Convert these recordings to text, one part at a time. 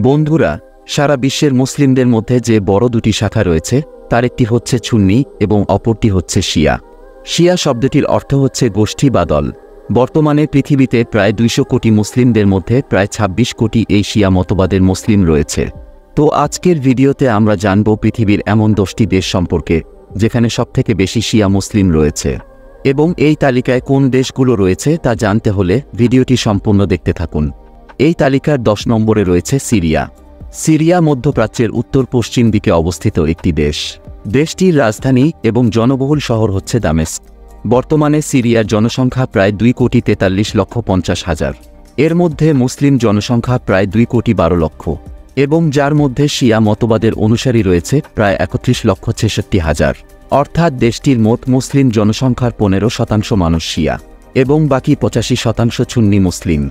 বন্ধুরা, সারা বিশ্বের মুসলিমদের মধ্যে যে বড় দুটি শাখা রয়েছে তার একটি হচ্ছে সুন্নি এবং অপরটি হচ্ছে শিয়া। শিয়া শব্দটির অর্থ হচ্ছে গোষ্ঠী বা দল। বর্তমানে পৃথিবীতে প্রায় 200 কোটি মুসলিমদের মধ্যে প্রায় 26 কোটি এই শিয়া মতবাদের মুসলিম রয়েছে। তো আজকের ভিডিওতে আমরা জানব পৃথিবীর এমন 10টি দেশ সম্পর্কে যেখানে সবথেকে বেশি শিয়া মুসলিম রয়েছে, এবং এই তালিকায় কোন দেশগুলো রয়েছে তা জানতে হলে ভিডিওটি সম্পূর্ণ দেখতে থাকুন। এই তালিকার 10 নম্বরে রয়েছে সিরিয়া। সিরিয়া মধ্যপ্রাচ্যের উত্তর পশ্চিম দিকে অবস্থিত একটি দেশ। দেশটির রাজধানী এবং জনবহুল শহর হচ্ছে দামেস্ক। বর্তমানে সিরিয়ার জনসংখ্যা প্রায় 2,43,50,000। এর মধ্যে মুসলিম জনসংখ্যা প্রায় 2,12,00,000 এবং যার মধ্যে শিয়া মতবাদের অনুসারী রয়েছে প্রায় 31,66,000। অর্থাৎ দেশটির মোট মুসলিম জনসংখ্যার 15% মানুষ শিয়া এবং বাকি 85% সুন্নি মুসলিম।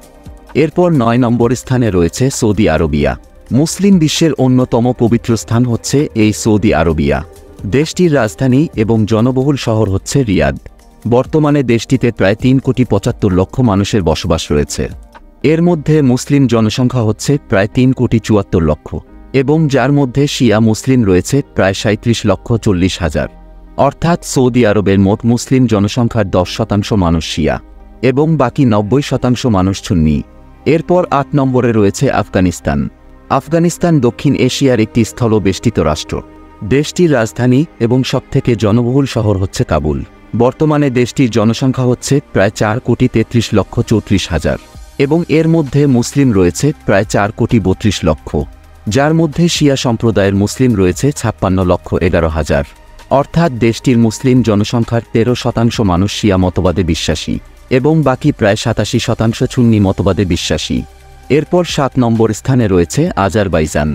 এরপর 9 নম্বর স্থানে রয়েছে সৌদি আরবিয়া। মুসলিম বিশ্বের অন্যতম পবিত্র স্থান হচ্ছে এই সৌদি আরবিয়া। দেশটির রাজধানী এবং জনবহুল শহর হচ্ছে রিয়াদ। বর্তমানে দেশটিতে প্রায় 3,75,00,000 মানুষের বসবাস রয়েছে। এর মধ্যে মুসলিম জনসংখ্যা হচ্ছে প্রায় 3,74,00,000 এবং যার মধ্যে শিয়া মুসলিম রয়েছে প্রায় 37,40,000। অর্থাৎ সৌদি আরবের মোট মুসলিম জনসংখ্যার 10% মানুষ শিয়া এবং বাকি 90% মানুষ সুন্নি। এরপর 8 নম্বরে রয়েছে আফগানিস্তান। আফগানিস্তান দক্ষিণ এশিয়ার একটি স্থলবেষ্টিত রাষ্ট্র। দেশটির রাজধানী এবং সবথেকে জনবহুল শহর হচ্ছে কাবুল। বর্তমানে দেশটির জনসংখ্যা হচ্ছে প্রায় 4,33,34,000 এবং এর মধ্যে মুসলিম রয়েছে প্রায় 4,32,00,000, যার মধ্যে শিয়া সম্প্রদায়ের মুসলিম রয়েছে 56,11,000। অর্থাৎ দেশটির মুসলিম জনসংখ্যার 13% মানুষ শিয়া মতবাদে বিশ্বাসী এবং বাকি প্রায় 87% সুন্নি মতবাদে বিশ্বাসী। এরপর 7 নম্বর স্থানে রয়েছে আজারবাইজান।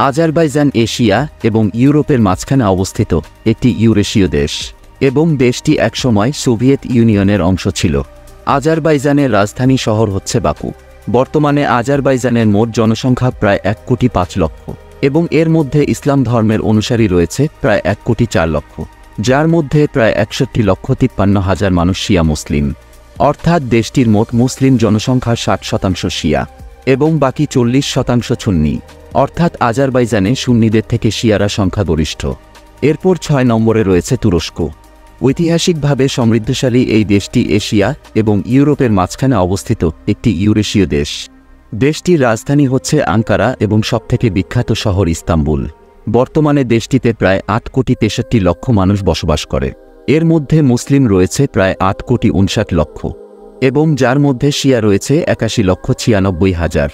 আজারবাইজান এশিয়া এবং ইউরোপের মাঝখানে অবস্থিত একটি ইউরেশীয় দেশ এবং দেশটি একসময় সোভিয়েত ইউনিয়নের অংশ ছিল। আজারবাইজানের রাজধানী শহর হচ্ছে বাকু। বর্তমানে আজারবাইজানের মোট জনসংখ্যা প্রায় 1,05,00,000 এবং এর মধ্যে ইসলাম ধর্মের অনুসারী রয়েছে প্রায় 1,04,00,000, যার মধ্যে প্রায় 61,53,000 মানুষ শিয়া মুসলিম। অর্থাৎ দেশটির মোট মুসলিম জনসংখ্যার 60% শিয়া এবং বাকি 40% সুন্নি। অর্থাৎ আজারবাইজানে সুন্নিদের থেকে শিয়ারা সংখ্যাগরিষ্ঠ। এরপর 6 নম্বরে রয়েছে তুরস্ক। ঐতিহাসিকভাবে সমৃদ্ধশালী এই দেশটি এশিয়া এবং ইউরোপের মাঝখানে অবস্থিত একটি ইউরেশীয় দেশ। দেশটির রাজধানী হচ্ছে আঙ্কারা এবং সবথেকে বিখ্যাত শহর ইস্তাম্বুল। বর্তমানে দেশটিতে প্রায় 8,63,00,000 মানুষ বসবাস করে। এর মধ্যে মুসলিম রয়েছে প্রায় 8,59,00,000 এবং যার মধ্যে শিয়া রয়েছে 81,96,000।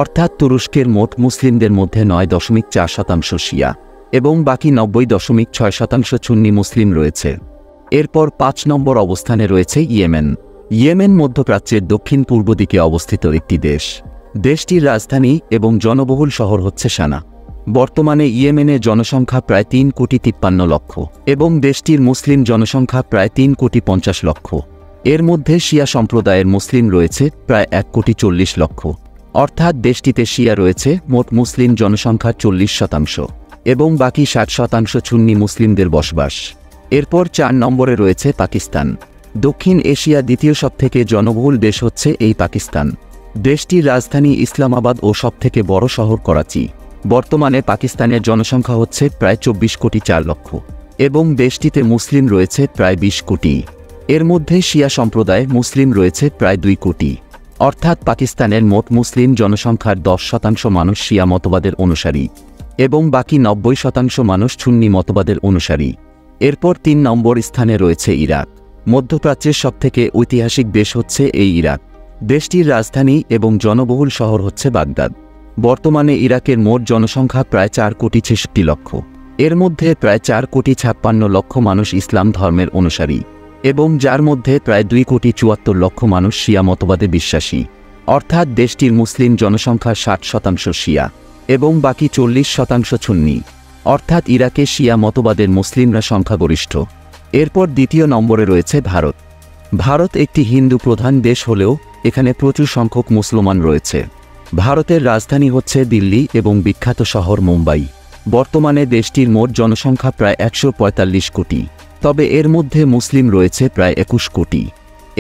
অর্থাৎ তুরস্কের মোট মুসলিমদের মধ্যে 9.4% শিয়া এবং বাকি 90.6% সুন্নি মুসলিম রয়েছে। এরপর 5 নম্বর অবস্থানে রয়েছে ইয়েমেন। ইয়েমেন মধ্যপ্রাচ্যের দক্ষিণ পূর্ব দিকে অবস্থিত একটি দেশ। দেশটির রাজধানী এবং জনবহুল শহর হচ্ছে সানা। বর্তমানে ইয়েমেনের জনসংখ্যা প্রায় 3,53,00,000 এবং দেশটির মুসলিম জনসংখ্যা প্রায় 3,50,00,000। এর মধ্যে শিয়া সম্প্রদায়ের মুসলিম রয়েছে প্রায় 1,40,00,000। অর্থাৎ দেশটিতে শিয়া রয়েছে মোট মুসলিম জনসংখ্যার 40% এবং বাকি 60% সুন্নি মুসলিমদের বসবাস। এরপর 4 নম্বরে রয়েছে পাকিস্তান। দক্ষিণ এশিয়া দ্বিতীয় সবথেকে জনবহুল দেশ হচ্ছে এই পাকিস্তান। দেশটির রাজধানী ইসলামাবাদ ও সবথেকে বড় শহর করাচি। বর্তমানে পাকিস্তানের জনসংখ্যা হচ্ছে প্রায় 24,04,00,000 এবং দেশটিতে মুসলিম রয়েছে প্রায় 20 কোটি। এর মধ্যে শিয়া সম্প্রদায় মুসলিম রয়েছে প্রায় 2 কোটি। অর্থাৎ পাকিস্তানের মোট মুসলিম জনসংখ্যার 10% মানুষ শিয়া মতবাদের অনুসারী এবং বাকি 90% মানুষ সুন্নি মতবাদের অনুসারী। এরপর 3 নম্বর স্থানে রয়েছে ইরাক। মধ্যপ্রাচ্যের সবথেকে ঐতিহাসিক দেশ হচ্ছে এই ইরাক। দেশটির রাজধানী এবং জনবহুল শহর হচ্ছে বাগদাদ। বর্তমানে ইরাকের মোট জনসংখ্যা প্রায় 4,66,00,000 এর মধ্যে প্রায় 4,56,00,000 মানুষ ইসলাম ধর্মের অনুসারী এবং যার মধ্যে প্রায় 2,74,00,000 মানুষ শিয়া মতবাদে বিশ্বাসী। অর্থাৎ দেশটির মুসলিম জনসংখ্যার 60% শিয়া এবং বাকি 40% সুন্নি। অর্থাৎ ইরাকে শিয়া মতবাদের মুসলিমরা সংখ্যাগরিষ্ঠ। এরপর 2 নম্বরে রয়েছে ভারত। ভারত একটি হিন্দু প্রধান দেশ হলেও এখানে প্রচুর সংখ্যক মুসলমান রয়েছে। ভারতের রাজধানী হচ্ছে দিল্লি এবং বিখ্যাত শহর মুম্বাই। বর্তমানে দেশটির মোট জনসংখ্যা প্রায় 145 কোটি, তবে এর মধ্যে মুসলিম রয়েছে প্রায় 21 কোটি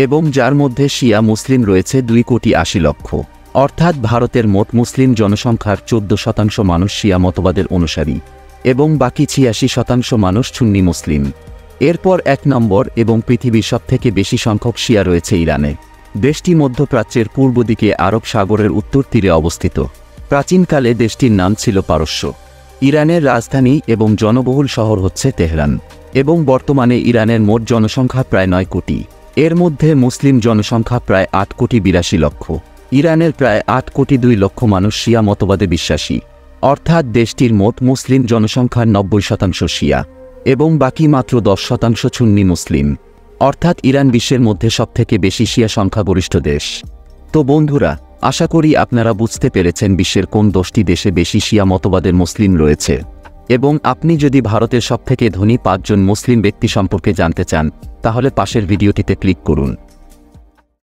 এবং যার মধ্যে শিয়া মুসলিম রয়েছে 2,80,00,000। অর্থাৎ ভারতের মোট মুসলিম জনসংখ্যার 14% মানুষ শিয়া মতবাদের অনুসারী এবং বাকি 86% মানুষ সুন্নি মুসলিম। এরপর 1 নম্বর এবং পৃথিবীর সবথেকে বেশি সংখ্যক শিয়া রয়েছে ইরানে। দেশটি মধ্যপ্রাচ্যের পূর্ব দিকে আরব সাগরের উত্তর তীরে অবস্থিত। প্রাচীনকালে দেশটির নাম ছিল পারস্য। ইরানের রাজধানী এবং জনবহুল শহর হচ্ছে তেহরান এবং বর্তমানে ইরানের মোট জনসংখ্যা প্রায় 9 কোটি। এর মধ্যে মুসলিম জনসংখ্যা প্রায় 8 কোটি 82 লক্ষ। ইরানের প্রায় 8 কোটি 2 লক্ষ মানুষ শিয়া মতবাদে বিশ্বাসী, অর্থাৎ দেশটির মোট মুসলিম জনসংখ্যার 90% শিয়া এবং বাকি মাত্র 10% সুন্নি মুসলিম, অর্থাৎ ইরান বিশ্বের মধ্যে সবথেকে বেশি শিয়া সংখ্যাগরিষ্ঠ দেশ। তো বন্ধুরা, আশা করি আপনারা বুঝতে পেরেছেন বিশ্বের কোন 10টি দেশে বেশি শিয়া মতবাদের মুসলিম রয়েছে। এবং আপনি যদি ভারতের সবথেকে ধনী 5 জন মুসলিম ব্যক্তি সম্পর্কে জানতে চান, তাহলে পাশের ভিডিওটিতে ক্লিক করুন।